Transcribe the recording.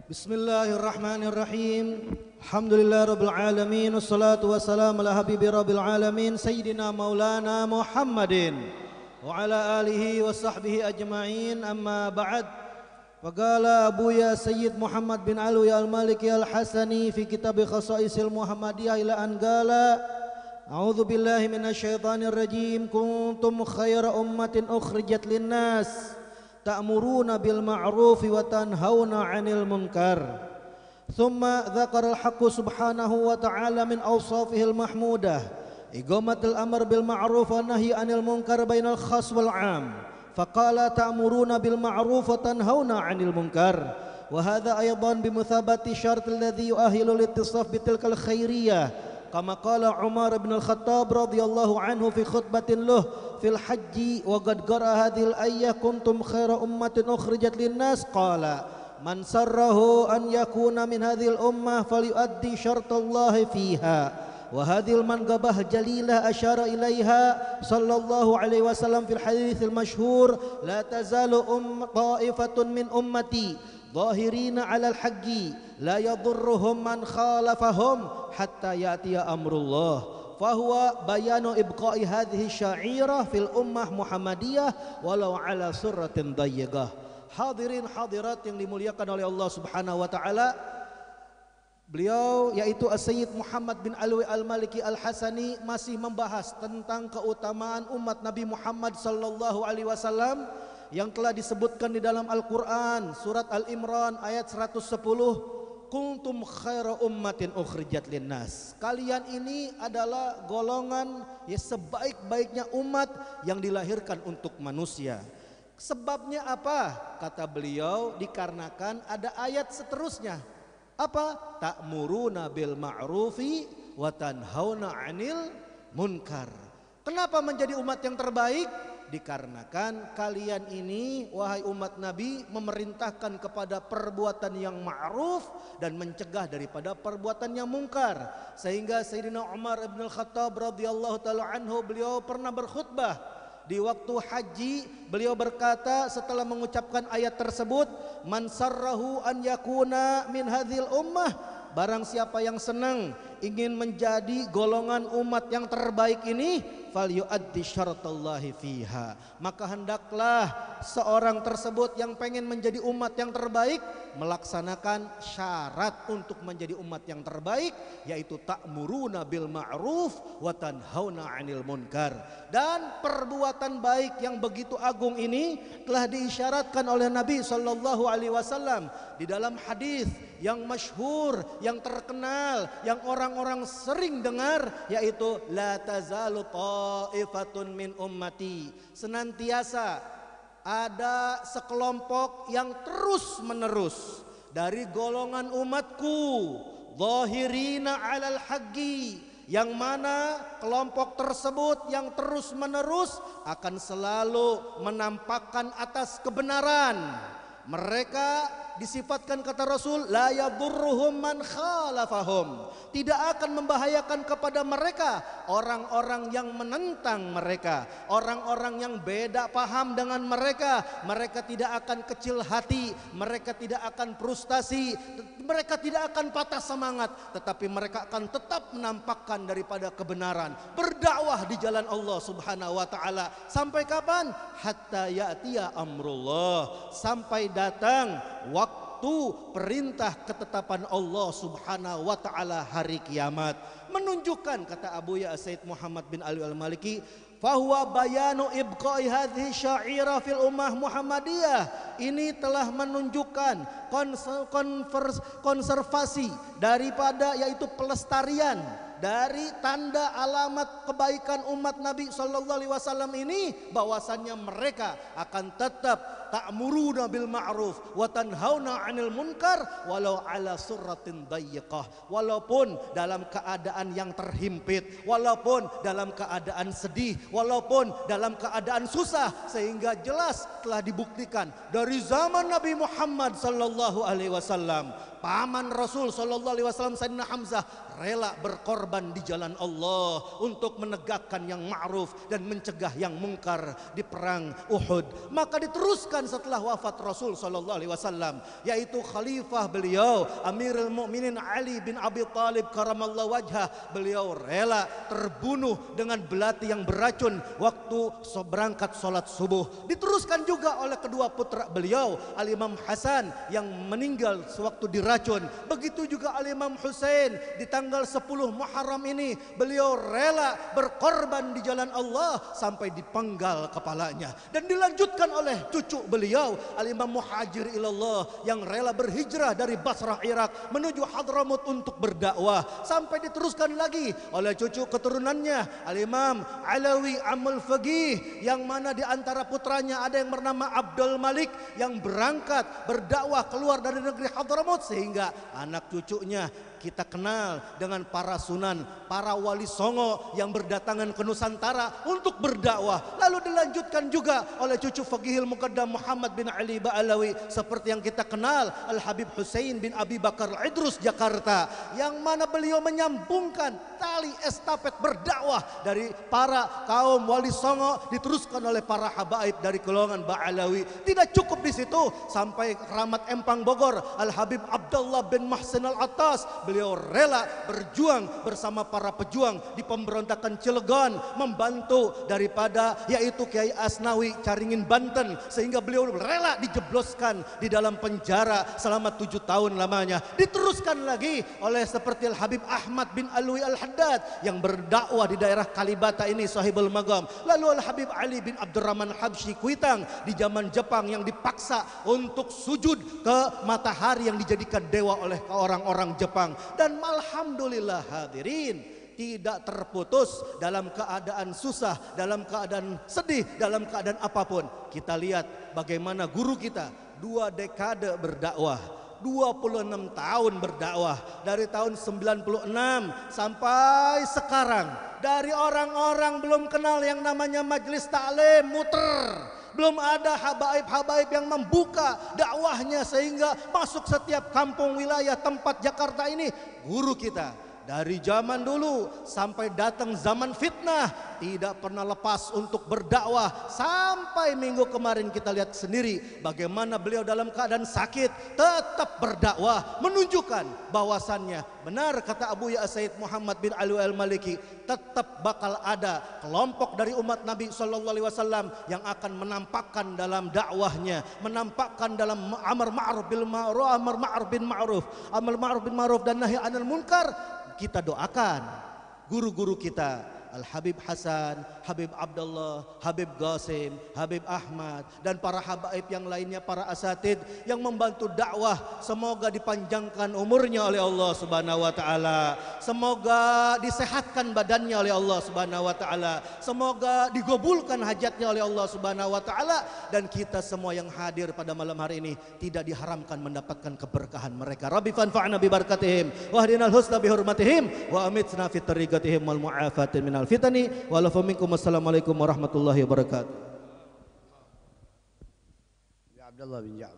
Bismillahirrahmanirrahim. Alhamdulillah rabbil alamin, wassalatu wassalamu ala habibi rabbil alamin sayyidina maulana Muhammadin wa ala alihi wa sahbihi ajma'in. Amma ba'd. Faqala Abuya Sayyid Muhammad bin Alwi al-Maliki al-Hasani fi kitab Khasaisil Muhammadiyah ila an qala a'udzu billahi minasyaitonir rajim kuntum khayra ummatin ukhrijat lin-nas ta'muruna bil ma'rufi wa tanhauna 'anil munkar. Thumma dzakara al-haqqu subhanahu wa ta'ala min awsafihil mahmudah iqamatul amr bil ma'ruf wa nahyi 'anil munkar bainal khas wal 'am. Faqala ta'muruna bil ma'ruf wa tanhauna 'anil munkar. Wa hadha aydan bimuthabati syart alladhi yu'ahilu litisaf bitilkal khairiyah. Kama qala Umar bin Al-Khattab radhiyallahu anhu fi khutbatin lahu fil hajji wa qad qara hadhil ayyah kuntum khaira ummatin ukhrijat linnas qala man sarrahu an yakuna min hadhil ummah falyuaddi syartallahi fiha wa hadhil manqabah jalilah asyara ilaiha sallallahu alaihi wasallam fil haditsil masyhur la tazalu ta'ifatun min ummati zahirina 'alal haqqi la yadurruhum man khalafahum hatta ya'tiya amrullah. Fahuwa bayanu ibqa'i hadhihi syairah fil ummah Muhammadiyah walau ala surratin dayyigah. Hadirin hadirat yang dimuliakan oleh Allah Subhanahu wa taala, beliau yaitu Sayyid Muhammad bin Alwi al-Maliki al-Hasani masih membahas tentang keutamaan umat Nabi Muhammad sallallahu alaihi wasallam yang telah disebutkan di dalam Al-Qur'an surat Al-Imran ayat 110. Kuntum khaira ummatin ukhrijat linnas. Kalian ini adalah golongan ya sebaik-baiknya umat yang dilahirkan untuk manusia. Sebabnya apa? Kata beliau, dikarenakan ada ayat seterusnya. Apa? Ta'muruna bil ma'rufi wa tanhauna 'anil munkar. Kenapa menjadi umat yang terbaik? Dikarenakan kalian ini wahai umat Nabi memerintahkan kepada perbuatan yang ma'ruf dan mencegah daripada perbuatan yang mungkar. Sehingga Sayyidina Umar bin Al-Khattab radhiyallahu ta'ala anhu beliau pernah berkhutbah di waktu haji. Beliau berkata setelah mengucapkan ayat tersebut, man sarrahu an yakuna min hadhil ummah, barang siapa yang senang ingin menjadi golongan umat yang terbaik ini, falyuaddi syartallahi fiha, maka hendaklah seorang tersebut yang pengen menjadi umat yang terbaik melaksanakan syarat untuk menjadi umat yang terbaik, yaitu ta'muruna bil ma'ruf wa tanhauna 'anil munkar. Dan perbuatan baik yang begitu agung ini telah diisyaratkan oleh Nabi sallallahu alaihi wasallam di dalam hadis yang masyhur, yang terkenal, yang orang-orang sering dengar, yaitu la tazalu ta'ifatun min ummati, senantiasa ada sekelompok yang terus menerus dari golongan umatku zahirina 'alal haqqi, yang mana kelompok tersebut yang terus menerus akan selalu menampakkan atas kebenaran. Mereka disifatkan kata Rasul la yadurruhum man khalafahum, tidak akan membahayakan kepada mereka orang-orang yang menentang mereka, orang-orang yang beda paham dengan mereka. Mereka tidak akan kecil hati, mereka tidak akan frustasi, mereka tidak akan patah semangat, tetapi mereka akan tetap menampakkan daripada kebenaran, berdakwah di jalan Allah Subhanahu wa taala. Sampai kapan? Hatta ya'tiya amrullah, sampai datang waktu perintah ketetapan Allah Subhanahu wa taala hari kiamat. Menunjukkan, kata Abuya Sayyid Muhammad bin Alwi al-Maliki, fahuwa bayanu ibqa'i hadhihi syairah fil ummah Muhammadiyah, ini telah menunjukkan konservasi daripada, yaitu pelestarian dari tanda alamat kebaikan umat Nabi sallallahu alaihi wasallam ini, bahwasannya mereka akan tetap ta'muruna bil ma'ruf wa tanhauna 'anil munkar walau ala surratin dayyiqah, walaupun dalam keadaan yang terhimpit, walaupun dalam keadaan sedih, walaupun dalam keadaan susah. Sehingga jelas telah dibuktikan dari zaman Nabi Muhammad sallallahu alaihi wasallam, paman Rasul sallallahu alaihi wasallam Sayyidina Hamzah rela berkorban di jalan Allah untuk menegakkan yang ma'ruf dan mencegah yang mungkar di perang Uhud. Maka diteruskan diteruskan setelah wafat Rasul sallallahu alaihi wasallam, yaitu khalifah beliau Amirul Mukminin Ali bin Abi Thalib karamallahu wajhah. Beliau rela terbunuh dengan belati yang beracun waktu berangkat sholat subuh. Diteruskan juga oleh kedua putra beliau, Al-Imam Hasan yang meninggal sewaktu diracun. Begitu juga Al-Imam Husain di tanggal 10 Muharram ini, beliau rela berkorban di jalan Allah sampai dipenggal kepalanya. Dan dilanjutkan oleh cucu beliau, Al-Imam Muhajir ilallah, yang rela berhijrah dari Basrah Irak menuju Hadramut untuk berdakwah. Sampai diteruskan lagi oleh cucu keturunannya, Al-Imam Alawi Amul Faqih, yang mana di antara putranya ada yang bernama Abdul Malik yang berangkat berdakwah keluar dari negeri Hadramut, sehingga anak cucunya kita kenal dengan para sunan, para wali songo yang berdatangan ke Nusantara untuk berdakwah. Lalu dilanjutkan juga oleh cucu Faqihil Muqaddam Muhammad bin Ali Ba'alawi seperti yang kita kenal, Al-Habib Husain bin Abi Bakar Idrus Jakarta, yang mana beliau menyambungkan tali estafet berdakwah dari para kaum wali songo diteruskan oleh para habaib dari golongan Ba'alawi. Tidak cukup di situ, sampai keramat Empang Bogor, Al-Habib Abdullah bin Mahsin Al-Attas, beliau rela berjuang bersama para pejuang di pemberontakan Cilegon, membantu daripada yaitu Kiai Asnawi Caringin Banten, sehingga beliau rela dijebloskan di dalam penjara selama 7 tahun lamanya. Diteruskan lagi oleh seperti Al-Habib Ahmad bin Alwi Al-Haddad yang berdakwah di daerah Kalibata ini, Sahibul Magam. Lalu Al-Habib Ali bin Abdurrahman Habsyi Kuitang di zaman Jepang yang dipaksa untuk sujud ke matahari yang dijadikan dewa oleh orang-orang Jepang. Dan alhamdulillah hadirin, tidak terputus dalam keadaan susah, dalam keadaan sedih, dalam keadaan apapun. Kita lihat bagaimana guru kita 2 dekade berdakwah, 26 tahun berdakwah, dari tahun 96 sampai sekarang. Dari orang-orang belum kenal yang namanya majelis taklim, muter. Belum ada habaib-habaib yang membuka dakwahnya sehingga masuk setiap kampung wilayah tempat Jakarta ini. Guru kita dari zaman dulu sampai datang zaman fitnah tidak pernah lepas untuk berdakwah. Sampai minggu kemarin kita lihat sendiri bagaimana beliau dalam keadaan sakit tetap berdakwah, menunjukkan bahwasannya benar kata Abu Ya Said Muhammad bin Ali Al-Maliki, tetap bakal ada kelompok dari umat Nabi sallallahu alaihi wasallam yang akan menampakkan dalam dakwahnya, menampakkan dalam amar ma'ruf bil ma'ruf, amar ma'ruf bin ma'ruf dan nahi anil munkar. Kita doakan guru-guru kita, Al-Habib Hasan, Habib Abdullah, Habib Qasim, Habib Ahmad, dan para habaib yang lainnya, para asatid yang membantu dakwah. Semoga dipanjangkan umurnya oleh Allah Subhanahu wa taala. Semoga disehatkan badannya oleh Allah Subhanahu wa taala. Semoga digabulkan hajatnya oleh Allah Subhanahu wa taala, dan kita semua yang hadir pada malam hari ini tidak diharamkan mendapatkan keberkahan mereka. Rabbi fanfa'na bi barakatihim wa hdinal husna bi hurmatihim wa amitna fi tariqatihim wal mu'afatin minal fitani wa lafa minkum. Assalamualaikum warahmatullahi wabarakatuh. Ya Abdullah bin Ja'far.